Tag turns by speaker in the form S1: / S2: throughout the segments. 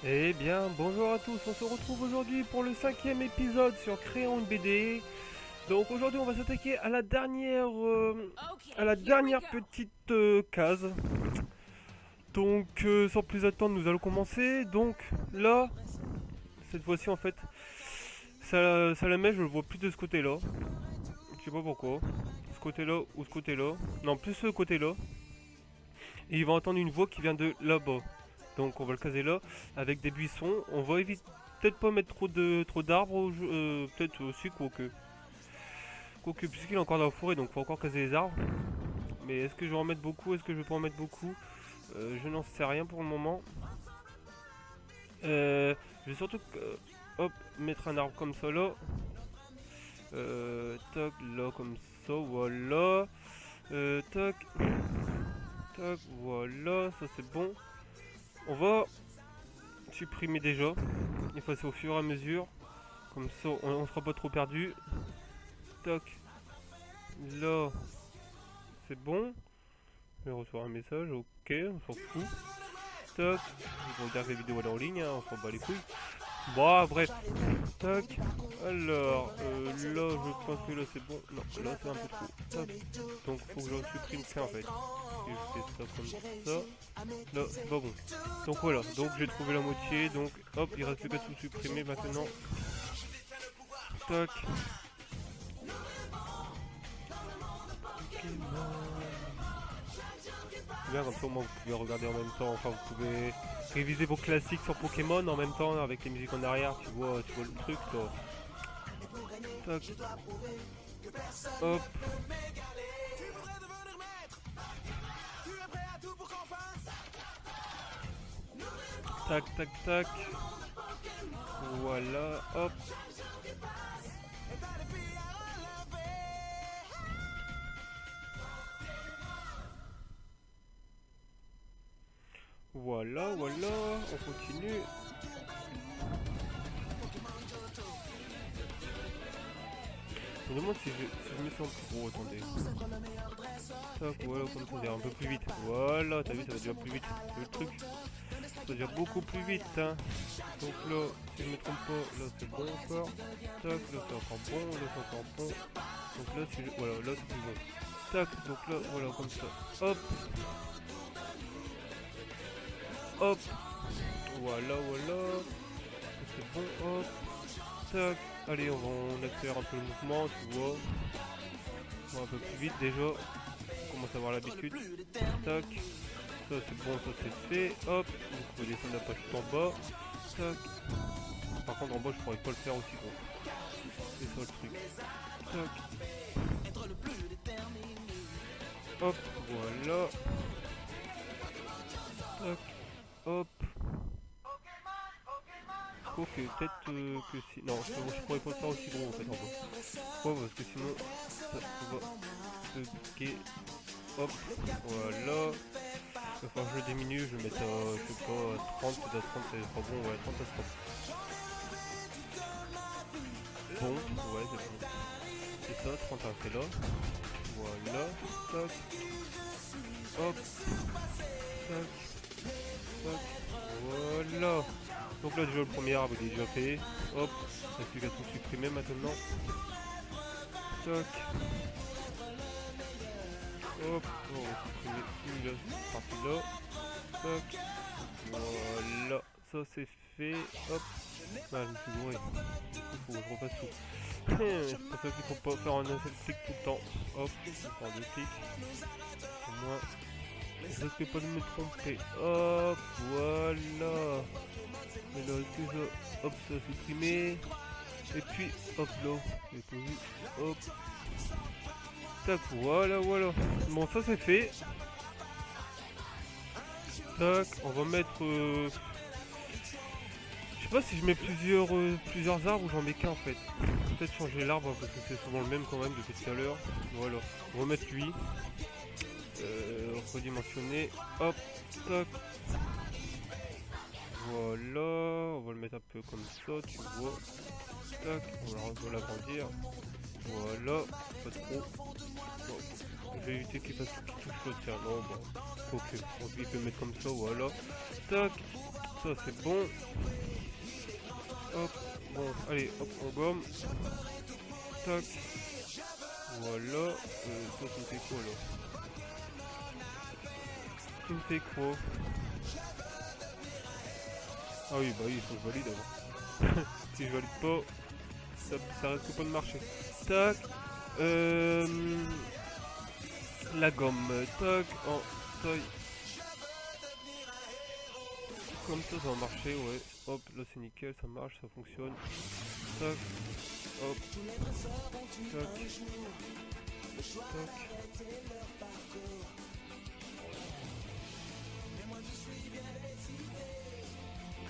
S1: Eh bien, bonjour à tous, on se retrouve aujourd'hui pour le cinquième épisode sur Créons une BD. Donc aujourd'hui on va s'attaquer à la dernière petite case. Donc sans plus attendre nous allons commencer. Donc là, cette fois-ci en fait, ça la met, je le vois plus de ce côté-là. Je sais pas pourquoi. Ce côté-là ou ce côté-là. Non, plus ce côté-là. Et il va entendre une voix qui vient de là-bas. Donc on va le caser là, avec des buissons. On va éviter peut-être pas mettre trop d'arbres, peut-être aussi quoique. Quoique puisqu'il est encore dans la forêt, donc faut encore caser les arbres. Mais est-ce que je vais en mettre beaucoup? Est-ce que je vais pas en mettre beaucoup? Je n'en sais rien pour le moment. Je vais surtout hop, mettre un arbre comme ça là. Tac, là comme ça, voilà. Tac, tac, voilà, ça c'est bon. On va supprimer déjà, effacer au fur et à mesure. Comme ça, on sera pas trop perdu. Tac, là, c'est bon. Je vais recevoir un message, ok, on s'en fout. Tac, ils vont dire que la vidéo elle est en ligne, hein, on s'en bat les couilles. Bon, bref. Tac, alors, là, je pense que là c'est bon. Non, là c'est un peu trop. Tac, donc faut que je supprime ça en fait. Si je fais ça comme ça, là c'est pas bon. Donc voilà, donc j'ai trouvé la moitié, donc hop, il reste plus qu'à tout supprimer maintenant. Tac. Bien, comme ça, au moins, vous pouvez regarder en même temps. Enfin, vous pouvez réviser vos classiques sur Pokémon en même temps avec les musiques en arrière. Tu vois le truc là. Tac. Hop. Tac, tac, tac. Voilà. Hop. Voilà, voilà. On continue. Je me demande si je me sens plus gros, attendez. Tac, voilà, comme ça, ça va un peu plus vite. Voilà, t'as vu, ça va déjà plus vite. Tu veux le truc? Ça va déjà beaucoup plus vite, hein. Donc là, si je me trompe pas, là c'est bon encore. Tac, là c'est encore bon, là c'est encore bon. Donc là, si je... voilà, là c'est plus bon. Tac, donc là, voilà, comme ça. Hop. Hop. Voilà, voilà. C'est bon, hop. Tac. Allez, on accélère un peu le mouvement, tu vois. On va un peu plus vite déjà. On commence à avoir l'habitude. Tac. Ça c'est bon, ça c'est fait. Hop. Donc on peut descendre la page tout en bas. Tac. Par contre en bas je pourrais pas le faire aussi gros. C'est ça le truc. Tac. Hop. Voilà. Tac. Hop. Ok, peut-être que si... Non, je pourrais pas le faire aussi gros en fait en bas. Pourquoi? Parce que sinon ça va bugger. Hop, voilà. Enfin, je le diminue, je vais mettre à, je sais pas, à 30, peut-être à 30, ça sera bon, ouais, 30 à 30. Bon, ouais, c'est bon. C'est ça, 31 c'est là. Voilà, tac. Hop, tac, tac. Voilà. Donc là déjà le premier arbre il est déjà fait. Hop, il n'y a plus qu'à tout supprimer maintenant. Tac. Hop, on va supprimer celui-là, cette partie-là. Tac. Voilà, ça c'est fait. Hop. Ah, je me suis gouré. Du coup, faut que je refasse tout. C'est pour ça qu'il faut pas faire un seul clic tout le temps. Hop, je vais faire deux clics. Au moins, je risque pas de me tromper. Hop, voilà. Et là, est-ce que ça... Hop, ça a supprimé. Et puis, hop là. J'ai pas vu. Hop. Tac, voilà, voilà. Bon, ça c'est fait. Tac, on va mettre... Je sais pas si je mets plusieurs arbres ou j'en mets qu'un en fait. Peut-être changer l'arbre hein, parce que c'est souvent le même quand même depuis tout à l'heure. Voilà, on va mettre lui. Redimensionner. Hop, tac. Voilà, on va le mettre un peu comme ça, tu vois. Tac, on va l'agrandir. Voilà, pas trop. Bon, je vais éviter qu'il fasse tout qui touche l'autre, tiens, non, bon. Ok, on peut le mettre comme ça, voilà. Tac, Ça c'est bon. Hop, bon, allez, hop, on gomme. Tac. Voilà. Toi, tu me fais quoi là? Tu me fais quoi? Ah oui, bah oui, il faut que je valide avant. Si je valide pas, ça risque pas de marcher. Tac. La gomme. Tac. En taille. Comme ça va marcher, ouais. Hop, là c'est nickel, ça marche, ça fonctionne. Tac. Hop. Tac. Tac.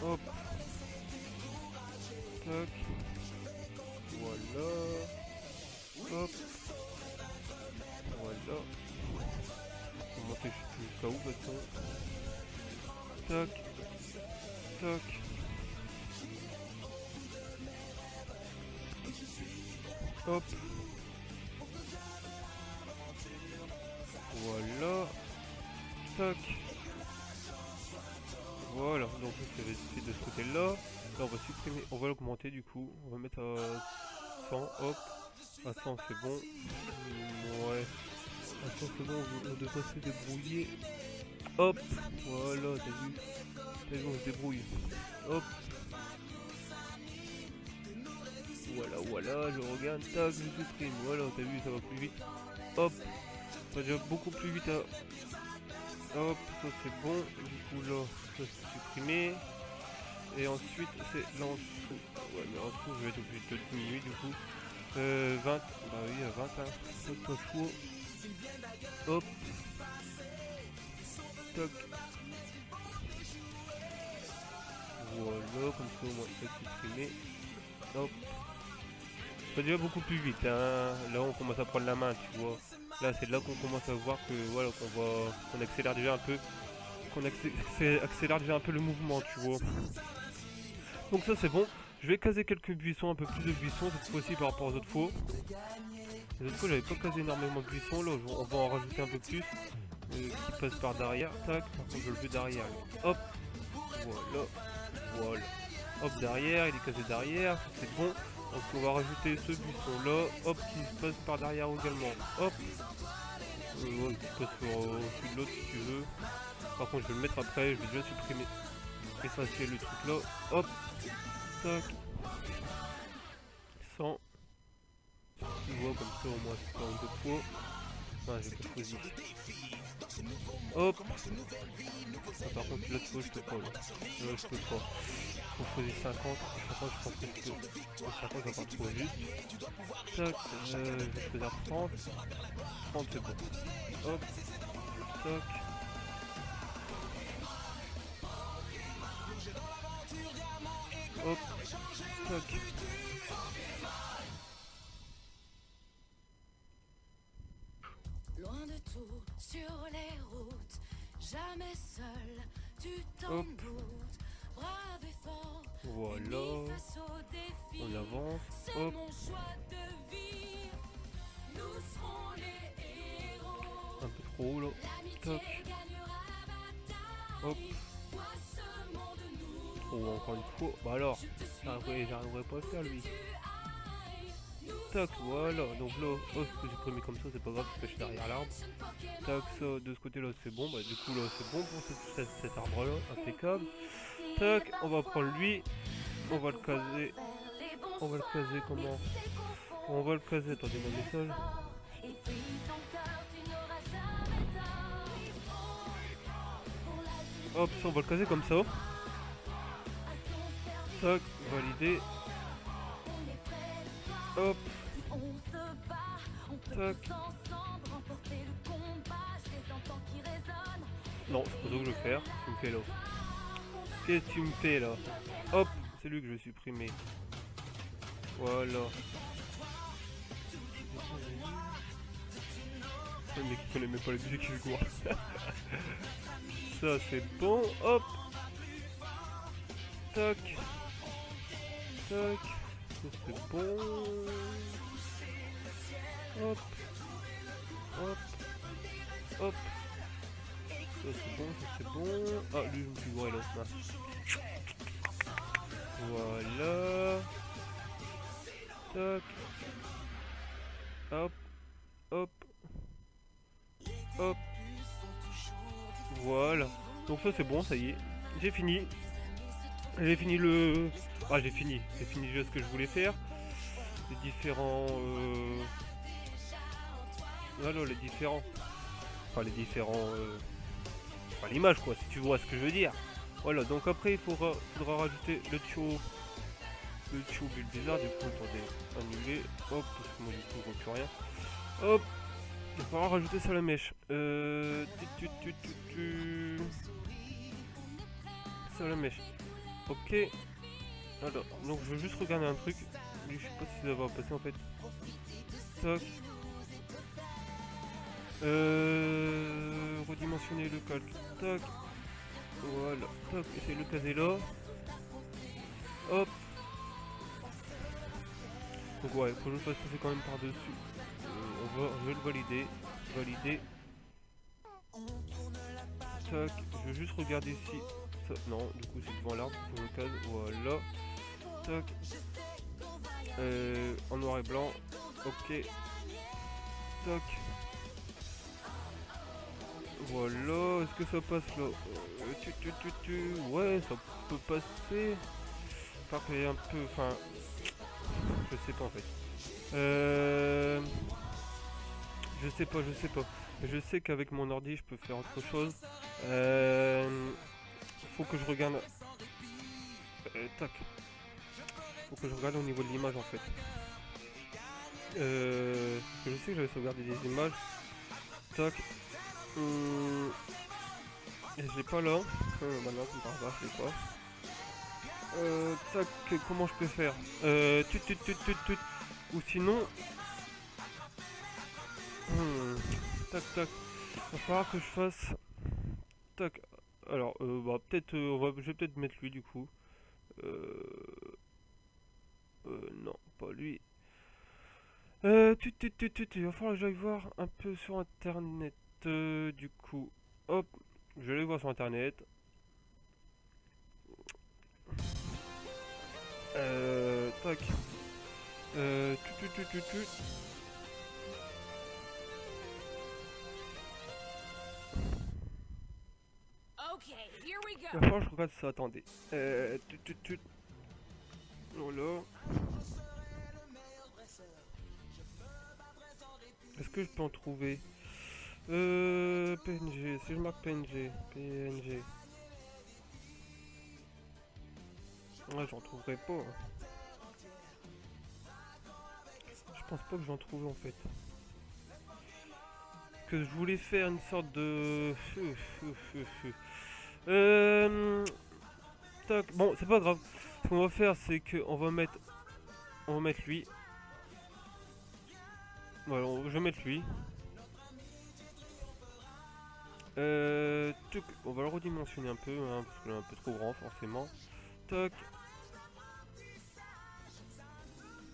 S1: Hop. Tac. Voilà. Hop. Voilà. On va monter jusqu'à où de toute façon. Tac. Tac. Hop. Voilà. Tac. Voilà. Donc c'est de ce côté-là. Là on va supprimer, on va l'augmenter du coup. On va mettre à 100. Hop. À 100 c'est bon. Ouais. À 100 c'est bon, on devrait se débrouiller. Hop. Voilà, t'as vu. T'as vu, on se débrouille. Hop. Voilà, voilà, je regarde, tac, je supprime. Voilà, t'as vu, ça va plus vite. Hop. Ça va déjà beaucoup plus vite à... Hop, ça c'est bon. Du coup là, ça c'est supprimé. Et ensuite c'est là en dessous. Ouais, mais en dessous je vais être obligé de diminuer du coup. 20. Bah oui, à 20 hein. Hop, pas chaud. Hop. Toc. Voilà, comme ça au moins c'est supprimé. Hop. Ça va déjà beaucoup plus vite hein. Là on commence à prendre la main, tu vois. Là c'est là qu'on commence à voir que voilà qu'on accélère déjà un peu. Qu'on accélère déjà un peu le mouvement, tu vois. Donc ça c'est bon. Je vais caser quelques buissons, un peu plus de buissons cette fois-ci par rapport aux autres fois. Les autres fois j'avais pas casé énormément de buissons, là on va en rajouter un peu plus. Qui passe par derrière, tac, par contre je le veux derrière. Hop, voilà, voilà. Hop derrière, il est casé derrière, c'est bon. Donc on va rajouter ce buisson là, hop, qui se passe par derrière également. Hop, ouais, qui passe au-dessus de l'autre si tu veux. Par contre je vais le mettre après, je vais déjà supprimer, effacer le truc là. Hop, tac. 100. Tu vois comme ça au moins c'est pas une autre fois. Ah j'ai pas choisi. Hop. Ah, par contre l'autre fois je peux pas là. Là je peux pas. Faut choisir 50. 50 je pense que je peux. 50 ça part trop juste. Tac. Je vais choisir 30. 30 c'est bon. Hop. Tac. Hop. Tac.
S2: Loin de tout, sur les routes, jamais seul, tu t'en doutes, brave et fort,
S1: voilà.
S2: face au défi,
S1: on avance,
S2: c'est
S1: hop.
S2: mon choix de vie, nous serons les héros,
S1: un peu trop haut là, toc, hop, trop haut encore une fois, bah alors, j'arriverai pas à le faire lui. Tac, voilà, donc là, oh, ce que j'ai pris comme ça, c'est pas grave parce que je suis derrière l'arbre. Tac, ça, de ce côté là, c'est bon, bah du coup là, c'est bon pour cet arbre là, impeccable. Tac, on va prendre lui, on va le caser, comment? On va le caser, attendez mon message. Hop, ça, on va le caser comme ça. Tac, validé. Hop. Tac. Non, c'est pas ça que je veux faire. Tu me fais là. Qu'est-ce que tu me fais là? Hop, c'est lui que je vais supprimer. Voilà. Le mec qui connaît même pas les musiques qui se voit. Ça c'est bon. Hop. Tac. Tac. Ça c'est bon. Hop. Hop. Hop. c'est bon, ça c'est bon. Ah, lui, je me suis gouré là. Voilà. Tac. Hop. Hop. Hop. Voilà. Donc ça c'est bon, ça y est. J'ai fini. J'ai fini le... Ah, j'ai fini déjà ce que je voulais faire. Les différents... Voilà, les différents... Enfin, les différents... Enfin, l'image, quoi, si tu vois ce que je veux dire. Voilà, donc après, il faudra rajouter le Tio Bulle Bizarre. Du coup, attendez, annuler. Hop, parce que moi, du coup, je vois plus rien. Hop. Il faudra rajouter ça la mèche. Ça la mèche. Ok. Alors, donc je veux juste regarder un truc. Je sais pas si ça va passer en fait. Tac. Redimensionner le calque. Tac. Voilà. Tac. Essayer de le caser là. Hop. Donc ouais, faut que je le fasse passer quand même par dessus. Je vais le valider. Valider. Tac. Je vais juste regarder ici. Ça, non, du coup c'est devant l'arbre, faut que je le case. Voilà. Tac. En noir et blanc. Ok. Tac. Voilà. Est-ce que ça passe là? Ouais, ça peut passer. Par qu'il y ait un peu. Enfin. Je sais pas en fait. Je sais pas. Je sais qu'avec mon ordi je peux faire autre chose. Faut que je regarde. Tac. Faut que je regarde au niveau de l'image en fait. Je sais que j'avais sauvegardé des images. Tac. Et je l'ai pas là. Maintenant, comme par hasard, je l'ai pas. Tac, comment je peux faire? Ou sinon. Tac, tac. Il va falloir que je fasse. Tac. Alors, bah, peut-être. Je vais peut-être mettre lui du coup. Non, pas lui. Il va falloir que j'aille voir un peu sur internet. Du coup, hop, je vais aller voir sur internet. Tac. Il va falloir que je regarde ça, attendez. Voilà. Est-ce que je peux en trouver? PNG, si je marque PNG. Ouais, j'en trouverai pas. Hein. Je pense pas que j'en trouve en fait. Que je voulais faire une sorte de... Tac. Bon, c'est pas grave. Ce qu'on va faire, c'est qu'on va mettre... On va mettre lui. Voilà, je vais mettre lui. On va le redimensionner un peu, hein, parce qu'il est un peu trop grand forcément. Tac.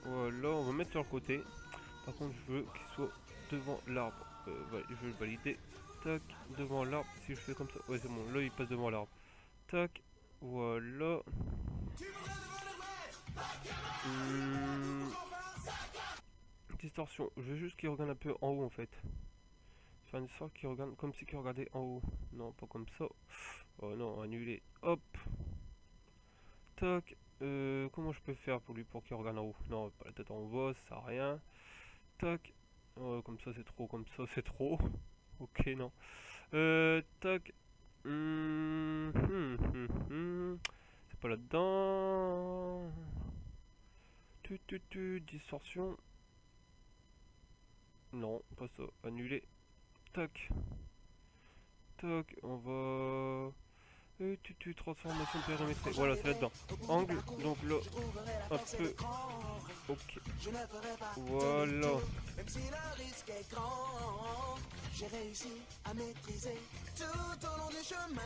S1: Voilà, on va mettre sur le côté. Par contre, je veux qu'il soit devant l'arbre. Je veux le valider. Tac, devant l'arbre. Si je fais comme ça, ouais, c'est bon. Là, il passe devant l'arbre. Tac, voilà. Distorsion. Je veux juste qu'il regarde un peu en haut en fait. Faire une sorte qu'il regarde comme si qu'il regardait en haut. Non, pas comme ça. Oh non, annuler. Hop. Tac. Comment je peux faire pour lui pour qu'il regarde en haut? Non, pas la tête en bas, ça sert à rien. Tac. Comme ça c'est trop, comme ça c'est trop. Ok, non. Tac. C'est pas là-dedans. Distorsion. Non, pas ça. Annuler. Tac. Tac. On va... transformation périmétrée. Voilà, c'est là-dedans. Angle. Donc là, un peu... Ok. Voilà. J'ai réussi à maîtriser tout au long du chemin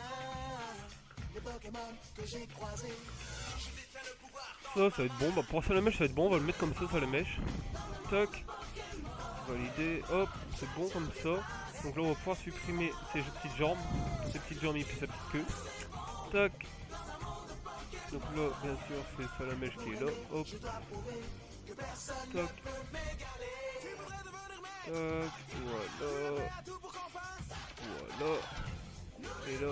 S1: les Pokémon que j'ai croisés. Ça va être bon. Bah, pour ça la mèche, ça va être bon. On va le mettre comme ça la mèche. Tac. Valider. Hop. C'est bon comme ça. Donc là on va pouvoir supprimer ces petites jambes et puis sa petite queue. Tac. Donc là bien sûr c'est Salamèche qui est là. Hop. Tac. Tac. Voilà. Voilà. Et là,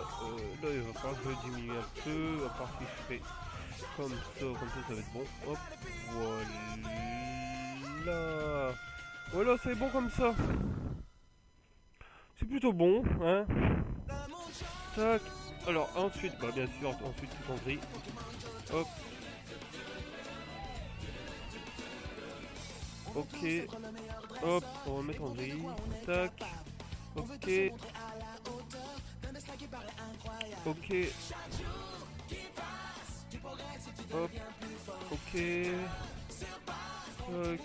S1: là il va falloir que je diminue un peu, à part si je fais comme ça va être bon. Hop, voilà. Voilà, c'est bon comme ça. C'est plutôt bon, hein. Tac. Alors ensuite, bah bien sûr, ensuite tout en gris. Hop. Ok. Hop, on va mettre en gris. Tac. Ok. Ok. Hop. Ok. Tac.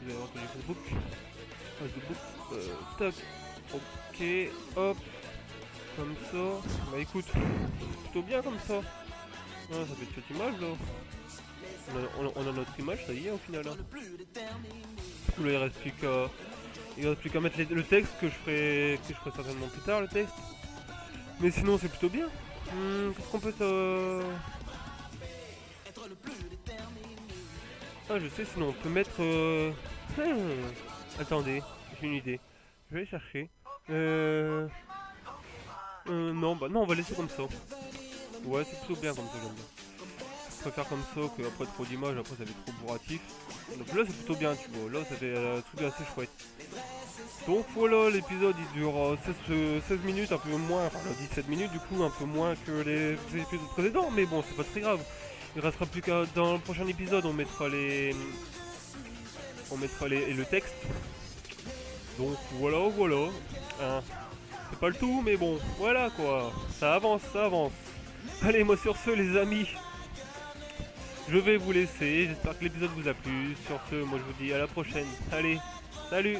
S1: J'ai entendu Facebook. Tac. Ok. Hop. Comme ça. Bah écoute, plutôt bien comme ça. Ah, ça fait une petite image là. On a notre image, ça y est au final. Hein. Du coup là il reste plus qu'à mettre le texte que je ferai certainement plus tard le texte. Mais sinon c'est plutôt bien. Qu'est-ce qu'on peut Ah je sais, sinon on peut mettre attendez, j'ai une idée. Je vais chercher. Non, bah non, on va laisser comme ça. Ouais, c'est plutôt bien comme ça, j'aime bien. Je préfère comme ça que après trop d'images, après ça fait trop bourratif. Donc là c'est plutôt bien, tu vois, là ça fait un truc assez chouette. Donc voilà, l'épisode il dure 16 minutes, un peu moins, enfin 17 minutes du coup, un peu moins que les épisodes précédents, mais bon c'est pas très grave. Il restera plus qu'à dans le prochain épisode on mettra le texte. Donc voilà, voilà. Hein. C'est pas le tout mais bon, voilà quoi. Ça avance, ça avance. Allez, moi sur ce les amis, je vais vous laisser, j'espère que l'épisode vous a plu. Sur ce, moi je vous dis à la prochaine. Allez, salut!